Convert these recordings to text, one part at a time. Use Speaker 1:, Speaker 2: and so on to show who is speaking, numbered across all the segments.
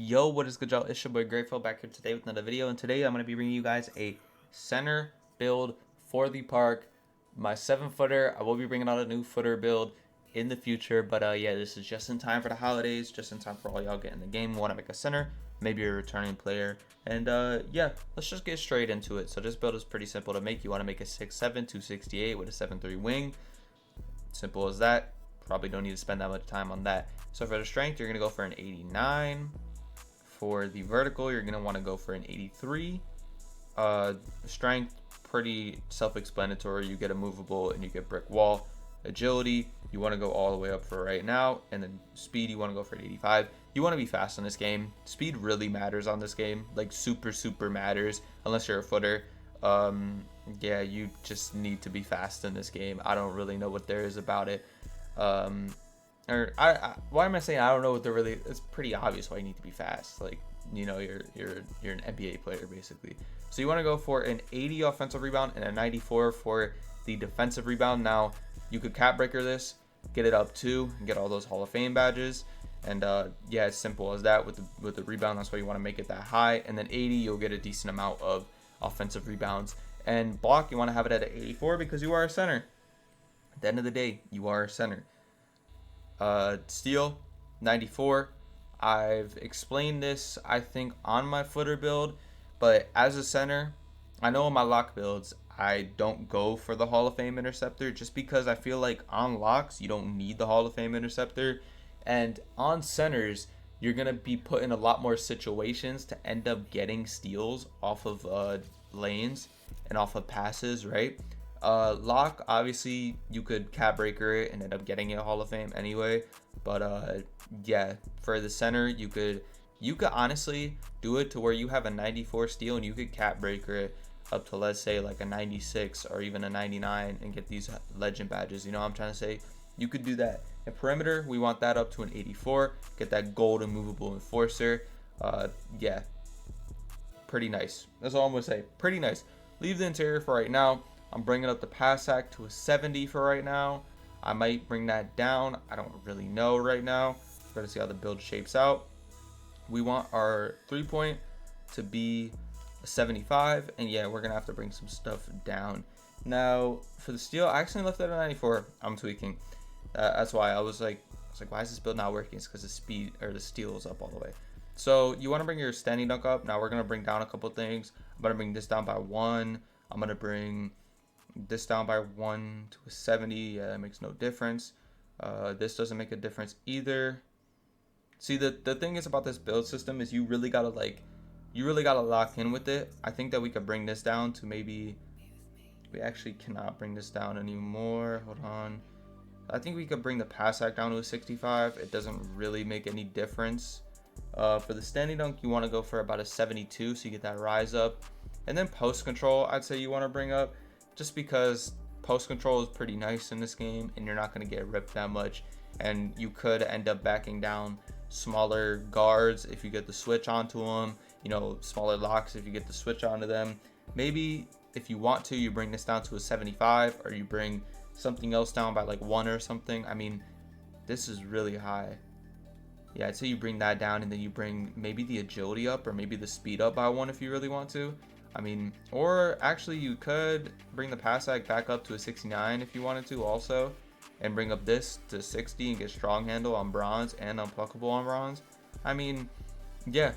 Speaker 1: Yo, what is good, y'all? It's your boy Grateful back here today with another video, and today I'm going to be bringing you guys a center build for the park. My 7-footer. I will be bringing out a new footer build in the future, but yeah, this is just in time for the holidays, just in time for all y'all get in the game, want to make a center, maybe you're a returning player, and yeah, let's just get straight into it. So this build is pretty simple to make. You want to make a 6'7", 268 with a 7'3" wing. Simple as that. Probably don't need to spend that much time on that. So for the strength, you're going to go for an 89. For the vertical, you're going to want to go for an 83. Strength, pretty self-explanatory. You get a movable and you get brick wall. Agility, you want to go all the way up for right now. And then speed, you want to go for an 85. You want to be fast in this game. Speed really matters on this game. Like super matters. Unless you're a footer. Yeah, you just need to be fast in this game. I don't really know what there is about it. Why am I saying I don't know what they're really? It's pretty obvious why you need to be fast. Like, you know, you're an NBA player basically. So you want to go for an 80 offensive rebound and a 94 for the defensive rebound. Now you could cap breaker this, get it up 2, and get all those Hall of Fame badges. And yeah, it's simple as that with the rebound. That's why you want to make it that high. And then 80, you'll get a decent amount of offensive rebounds. And block, you want to have it at an 84 because you are a center. At the end of the day, you are a center. Steal 94. I've explained this, I think, on my footer build, but as a center, I know in my lock builds I don't go for the Hall of Fame interceptor just because I feel like on locks you don't need the Hall of Fame interceptor, and on centers you're gonna be put in a lot more situations to end up getting steals off of lanes and off of passes, right? Lock, obviously you could cap breaker it and end up getting it Hall of Fame anyway, but yeah, for the center you could honestly do it to where you have a 94 steal and you could cap breaker it up to, let's say, like a 96 or even a 99 and get these legend badges. You know what I'm trying to say? You could do that. And perimeter, we want that up to an 84, get that gold immovable enforcer. Yeah, pretty nice. That's all I'm gonna say. Pretty nice. Leave the interior for right now. I'm bringing up the pass sack to a 70 for right now. I might bring that down. I don't really know right now. We're going to see how the build shapes out. We want our 3-point to be a 75. And yeah, we're going to have to bring some stuff down. Now, for the steal, I actually left it at a 94. I'm tweaking. That's why I was like, why is this build not working? It's because the speed or the steal is up all the way. So you want to bring your standing dunk up. Now we're going to bring down a couple things. I'm going to bring this down by 1. I'm going to bring this down by 1 to a 70. Yeah, that makes no difference. This doesn't make a difference either. See, the thing is about this build system is you really gotta lock in with it. I think that we could bring this down to maybe, we actually cannot bring this down anymore. Hold on. I think we could bring the pass sack down to a 65. It doesn't really make any difference. For the standing dunk, you want to go for about a 72 so you get that rise up. And then post control, I'd say you want to bring up, just because post control is pretty nice in this game and you're not going to get ripped that much, and you could end up backing down smaller guards if you get the switch onto them, you know, smaller locks if you get the switch onto them. Maybe if you want to, you bring this down to a 75, or you bring something else down by like 1 or something. I mean, this is really high. Yeah, I'd say you bring that down, and then you bring maybe the agility up or maybe the speed up by 1 if you really want to. I mean, or actually you could bring the pass sack back up to a 69 if you wanted to also, and bring up this to 60 and get strong handle on bronze and unpluckable on bronze. I mean, yeah,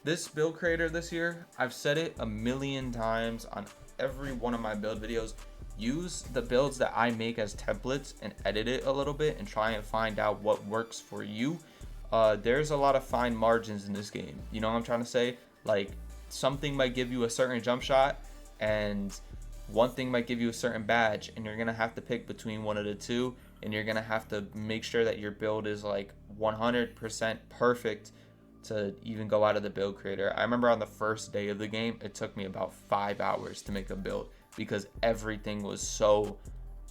Speaker 1: this build creator this year, I've said it a million times on every one of my build videos. Use the builds that I make as templates and edit it a little bit and try and find out what works for you. There's a lot of fine margins in this game. You know what I'm trying to say? Like, something might give you a certain jump shot and one thing might give you a certain badge, and you're gonna have to pick between one of the two, and you're gonna have to make sure that your build is like 100% perfect to even go out of the build creator. I remember on the first day of the game, it took me about 5 hours to make a build because everything was so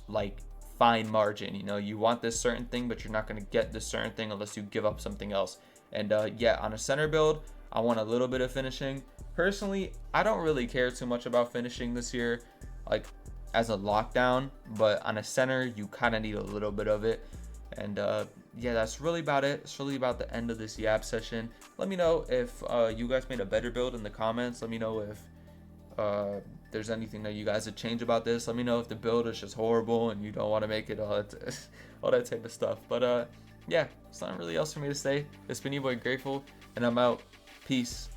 Speaker 1: like fine margin. You know, you want this certain thing, but you're not gonna get this certain thing unless you give up something else. And yeah, on a center build, I want a little bit of finishing. Personally, I don't really care too much about finishing this year, like as a lockdown, but on a center, you kind of need a little bit of it. And yeah, that's really about it. It's really about the end of this yab session. Let me know if you guys made a better build in the comments. Let me know if there's anything that you guys would change about this. Let me know if the build is just horrible and you don't want to make it all that type of stuff. But yeah, it's not really else for me to say. It's been your boy Grateful, and I'm out. Peace.